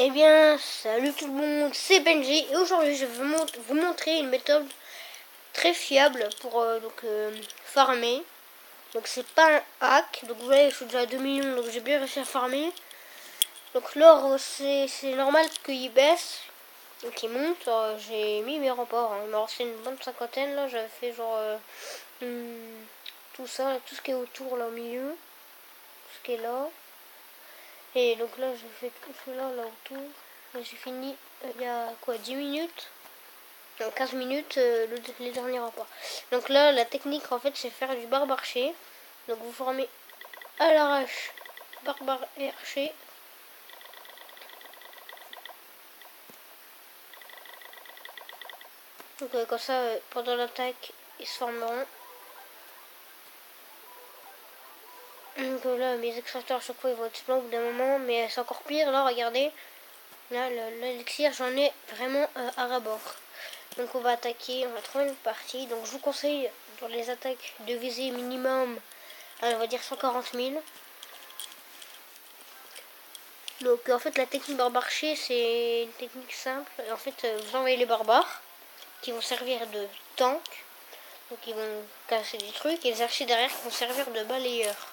Eh bien, salut tout le monde, c'est Benji et aujourd'hui je vais vous montrer une méthode très fiable pour farmer. Donc c'est pas un hack, donc vous voyez je suis déjà à 2 millions donc j'ai bien réussi à farmer. Donc l'or c'est normal qu'il baisse, donc il monte. J'ai mis mes remports, hein. Il m'a resté une bonne cinquantaine là, j'avais fait genre tout ça, tout ce qui est autour là au milieu, tout ce qui est là. Et donc là j'ai fait tout cela là autour. J'ai fini il y a quoi 10 minutes, non, 15 minutes les derniers rapports. Donc là la technique en fait c'est faire du barbe-archer. Donc vous formez à l'arrache barbe-archer. Donc comme ça pendant l'attaque ils se formeront. Donc là mes extracteurs à chaque fois ils vont être blancs au bout d'un moment, mais c'est encore pire là, regardez. Là l'élixir j'en ai vraiment à ras-bord. Donc on va attaquer, on va trouver une partie. Donc je vous conseille dans les attaques de viser minimum, on va dire 140 000. Donc en fait la technique barbe-archer c'est une technique simple. En fait vous envoyez les barbares qui vont servir de tank. Donc ils vont casser des trucs et les archers derrière qui vont servir de balayeurs.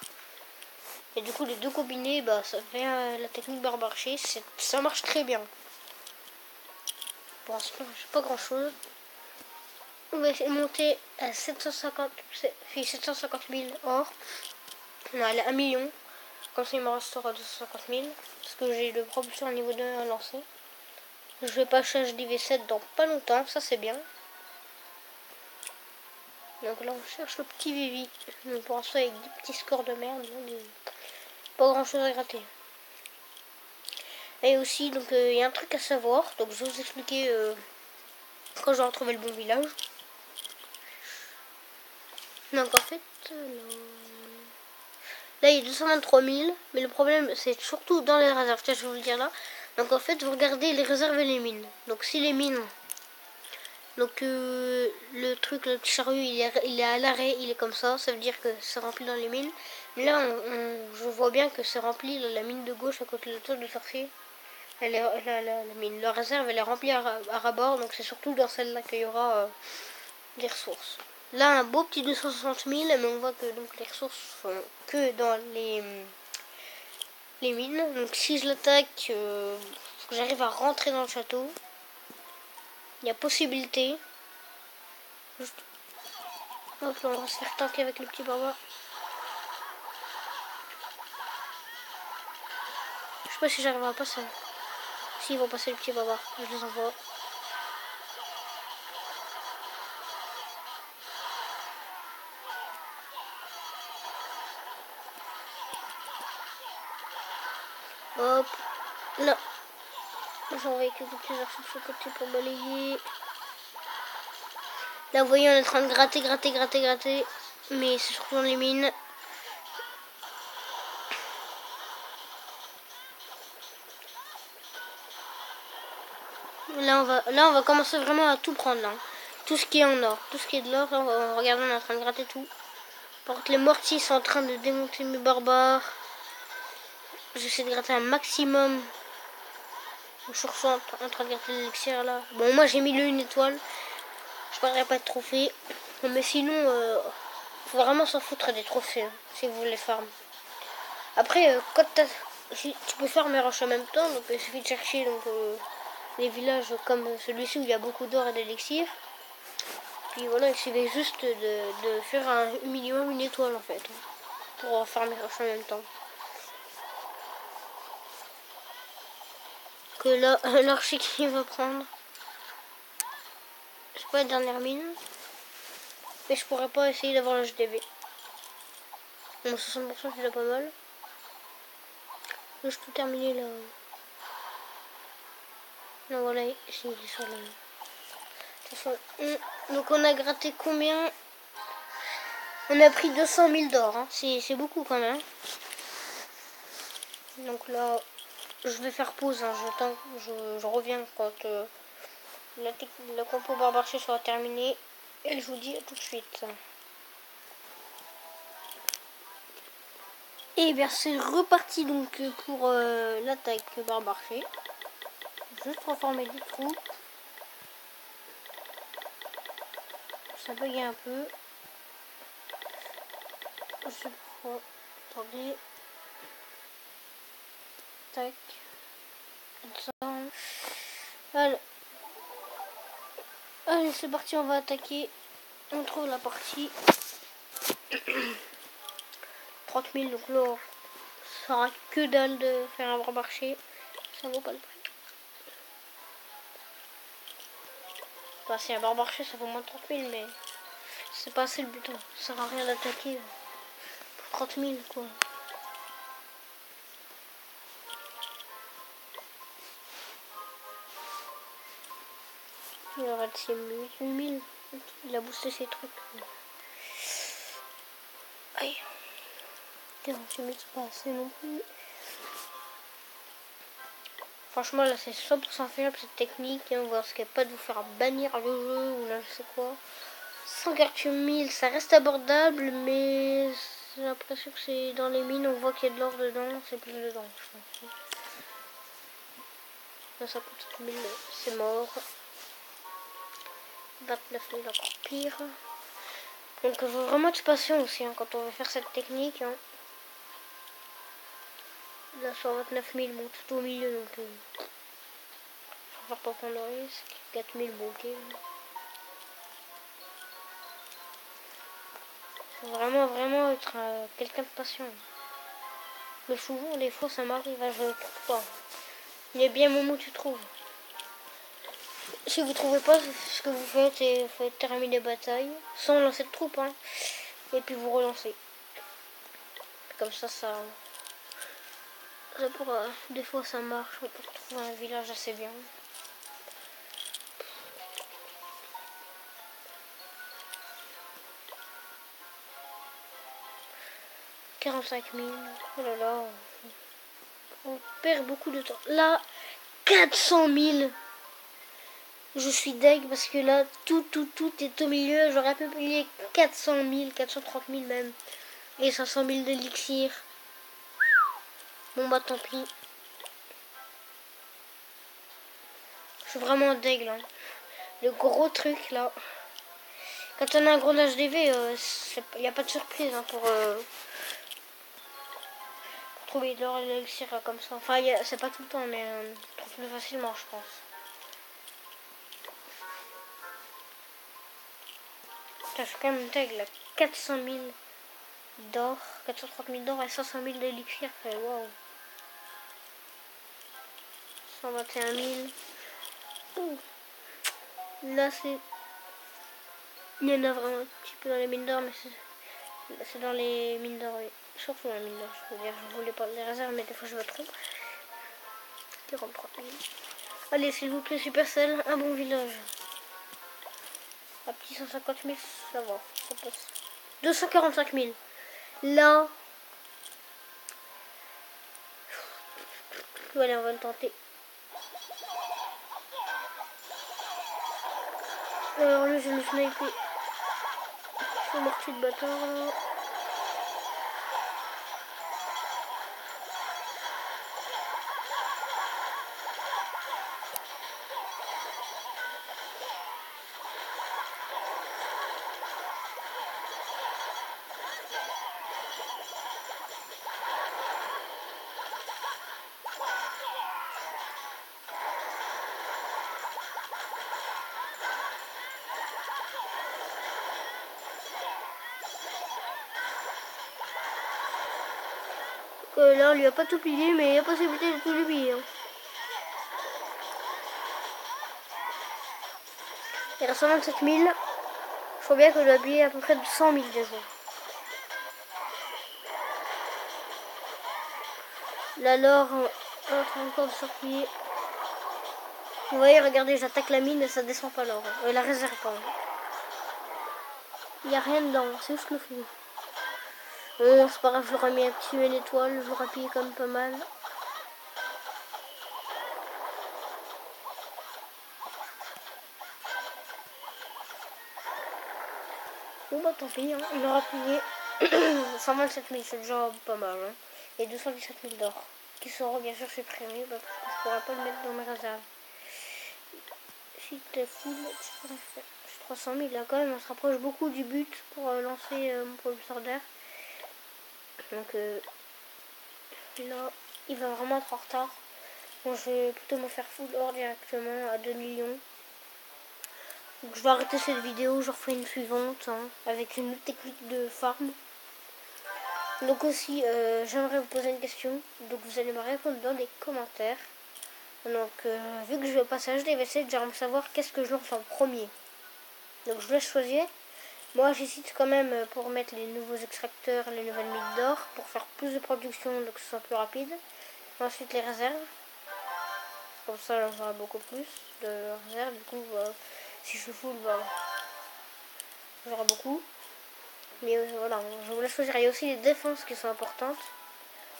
Et du coup les deux combinés, bah, ça fait la technique barbe-archer. Ça marche très bien. Bon, ça marche pas grand chose. On va essayer de monter à 750 000 or. On a 1 million. Comme ça il me restera 250 000. Parce que j'ai le propulseur niveau 2 à lancer. Je vais pas changer d'IV7 dans pas longtemps, ça c'est bien. Donc là on cherche le petit Vivi. Mais pour l'instant avec des petits scores de merde, pas grand chose à gratter. Et aussi donc il y a un truc à savoir, donc je vais vous expliquer quand je vais retrouver le bon village. Donc en fait là il y a 223 000, mais le problème c'est surtout dans les réserves. Tiens, je vais vous le dire là. Donc en fait vous regardez les réserves et les mines. Donc si les mines, donc le truc, le petit chariot il est à l'arrêt, il est comme ça veut dire que c'est rempli dans les mines. Mais là je vois bien que c'est rempli, la mine de gauche à côté de l'autre de sorcier. La mine, la réserve elle est remplie à ras-bord, donc c'est surtout dans celle-là qu'il y aura des ressources. Là un beau petit 260 000, mais on voit que donc les ressources sont que dans les mines. Donc si je l'attaque, faut que j'arrive à rentrer dans le château. Il y a possibilité. Juste... Hop là, on va se faire tanker avec le petit barbare. Je sais pas si j'arriverai à passer. Si, ils vont passer le petit barbare. Je les envoie. Hop. Là. J'ai envoyé quelques petits archers de ce côté pour balayer. Là, vous voyez, on est en train de gratter. Mais c'est surtout dans les mines. Là, on va commencer vraiment à tout prendre. Là. Tout ce qui est en or. Tout ce qui est de l'or. Regardez, on est en train de gratter tout. Par contre, les mortiers sont en train de démonter mes barbares. J'essaie de gratter un maximum. Je suis en train de gratter l'élixir là. Bon, moi j'ai mis le 1 étoile. Je parlerai pas de trophées. Mais sinon, faut vraiment s'en foutre des trophées hein, si vous voulez farm. Après, si tu peux farmer rush en même temps, donc il suffit de chercher les villages comme celui-ci où il y a beaucoup d'or et d'élixir. Puis voilà, il suffit juste de faire un minimum 1 étoile en fait. Pour farmer rush en même temps. Que là, l'archer qui va prendre. C'est pas la dernière mine. Mais je pourrais pas essayer d'avoir le HDV. Bon, 60% c'est déjà pas mal. Là, je peux terminer là. Non, voilà, ici, il est sur la... Donc on a gratté combien? On a pris 200 000 d'or. Hein. C'est beaucoup quand même. Donc là, je vais faire pause. Hein. Je reviens quand la compo barbe-archer sera terminée. Et je vous dis à tout de suite. Et bien c'est reparti donc pour l'attaque barbe-archer. juste transformer des trous. Ça bug un peu. Je prends. Attendez. Tac. Allez. Allez, c'est parti, on va attaquer. On trouve la partie. 30 000, donc là, ça aura que dalle de faire un bon marché. Ça vaut pas le prix. Bah, si un bar marché, ça vaut moins de 30 000, mais c'est pas assez le but. Ça sert à rien d'attaquer pour 30 000, quoi. Il y aura 8 000. Il a boosté ses trucs. Aïe. 48 000, c'est pas assez non plus. Franchement, là, c'est 100% fiable cette technique. Et on va ce qu'il n'y a pas de vous faire bannir le jeu ou là, je sais quoi. 148 000, ça reste abordable, mais j'ai l'impression que c'est dans les mines. On voit qu'il y a de l'or dedans. C'est plus dedans, je pense. Là, ça coûte 7 000, c'est mort. 29 000, encore pire. Donc, il faut vraiment être patient aussi hein, quand on veut faire cette technique. Hein. Là, sur 29 000, bon, tout au milieu, donc faut faire pas prendre de risque. 4 000, bon, ok. Faut vraiment être quelqu'un de patient. Mais souvent, des fois, ça m'arrive, je ne trouve pas. Il y a bien un moment où tu trouves. Si vous trouvez pas, ce que vous faites, c'est terminer les batailles sans lancer de troupes, hein, et puis vous relancez. Comme ça pourra, des fois ça marche, on peut trouver un village assez bien. « 45 000, oh là là, on perd beaucoup de temps. Là, 400 000. Je suis deg parce que là, tout est au milieu. J'aurais pu payer 400 000, 430 000 même. Et 500 000 d'élixir. Bon bah tant pis. Je suis vraiment deg là. Le gros truc là. Quand on a un gros HDV, il n'y a pas de surprise hein, pour trouver de l'or et de l'élixir comme ça. Enfin, c'est pas tout le temps, mais trop plus facilement, je pense. Putain, je suis quand même deg là. 400 000 d'or, 430 000 d'or et 500 000 d'élixir. Waouh. 121 000. Ouh. Là, c'est. Il y en a vraiment un petit peu dans les mines d'or, mais c'est dans les mines d'or, oui. Surtout dans les mines d'or, je veux dire. Je voulais pas les réserves, mais des fois je me trompe. 43 000. Allez, s'il vous plaît, Supercell, un bon village. À petit 150 000, ça va, ça passe. 245 000. Là. Allez, on va le tenter. Alors lui, je vais le sniper. Je suis mortier de bâtard là. Là, on lui a pas tout plié, mais il y a possibilité de tout lui plier. Hein. Il reste 27 000. Il faut bien que je dois plier à peu près de 100 000 déjà. Là, l'or encore de surplier. Vous voyez, regardez, j'attaque la mine et ça descend pas l'or. La réserve, pardon. Il n'y a rien dedans, c'est juste le fond. Bon, c'est pas grave, j'aurais mis un petit une étoile, j'aurais pillé comme pas mal. Bon bah tant pis, hein. Il aura payé 127 000, c'est déjà pas mal. Hein. Et 217 000 d'or, qui seront bien sûr supprimés, parce que je pourrais pas le mettre dans mes réserves. site est full. J'ai 300 000 là quand même, on se rapproche beaucoup du but pour lancer mon propulseur d'air. Donc là, il va vraiment être en retard. Bon, je vais plutôt me faire full or directement à 2 millions. Donc je vais arrêter cette vidéo, je referai une suivante hein, avec une autre technique de farm. Donc aussi, j'aimerais vous poser une question. Donc vous allez me répondre dans les commentaires. Donc vu que je vais au passage des WC, j'aimerais savoir qu'est-ce que je lance en premier. Donc je vais choisir. Moi j'hésite quand même pour mettre les nouveaux extracteurs, les nouvelles mines d'or, pour faire plus de production, donc que ce soit plus rapide. Ensuite les réserves. Comme ça j'aurai beaucoup plus de réserves. Du coup, si je suis full, j'aurai beaucoup. Mais voilà, je voulais choisir. Il y a aussi les défenses qui sont importantes.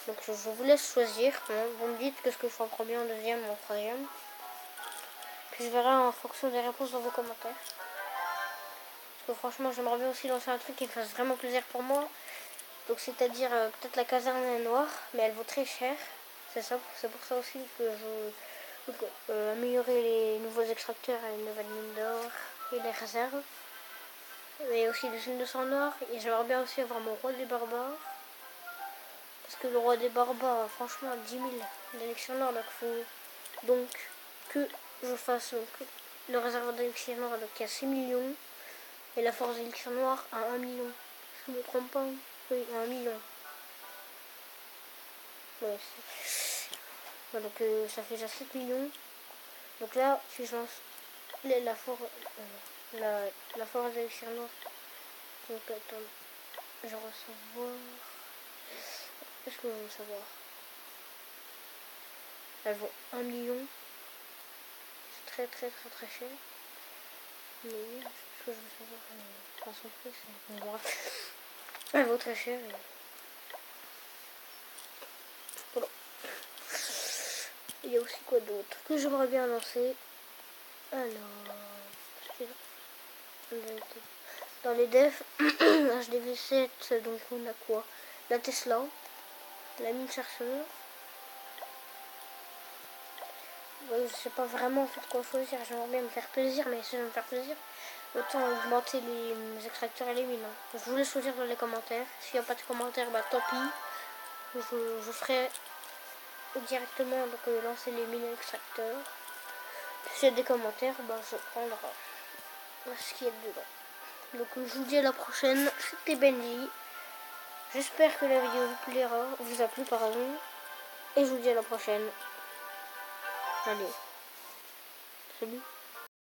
Donc je vous laisse choisir. Vous me dites qu'est-ce que je fais en premier, en deuxième ou en troisième. Puis je verrai en fonction des réponses dans vos commentaires. Parce que franchement j'aimerais bien aussi lancer un truc qui me fasse vraiment plaisir pour moi. Donc c'est-à-dire peut-être la caserne noire. Mais elle vaut très cher. C'est pour ça aussi que je veux améliorer les nouveaux extracteurs et les nouvelles mines d'or et les réserves. Mais aussi des unes de sang noir. Et j'aimerais bien aussi avoir mon roi des barbares. Parce que le roi des barbares, franchement, 10 000 d'élixir noir. Donc il faut donc que je fasse donc, le réservoir d'élixir noir donc, qui a 6 millions. Et la force d'élixir noir à 1 million. Je ne me trompe pas. Oui, à 1 million. Ouais, donc ça fait déjà 7 millions. Donc là, si je lance la force d'élixir noir. Donc attends, je recevoir. Qu'est-ce que je veux savoir? Elles vaut 1 million. C'est très très très très cher. Mais ce que je veux savoir à son prix, c'est qu'on voit. Elle vaut très cher. Et... voilà. Il y a aussi quoi d'autre que j'aimerais bien lancer. Alors, dans les devs, HDV7, donc on a quoi? La Tesla, la mine chercheuse. Ouais, je sais pas vraiment en fait quoi choisir. J'aimerais bien me faire plaisir, mais si je veux me faire plaisir, autant augmenter les extracteurs et les mines. Je voulais choisir dans les commentaires. S'il n'y a pas de commentaires, bah tant pis. Je ferai directement donc lancer les mines extracteurs. S'il y a des commentaires, bah je prendrai ce qu'il y a dedans. Donc je vous dis à la prochaine. C'était Benji. J'espère que la vidéo vous plaira, vous a plu pardon. Et je vous dis à la prochaine. Allez. Salut.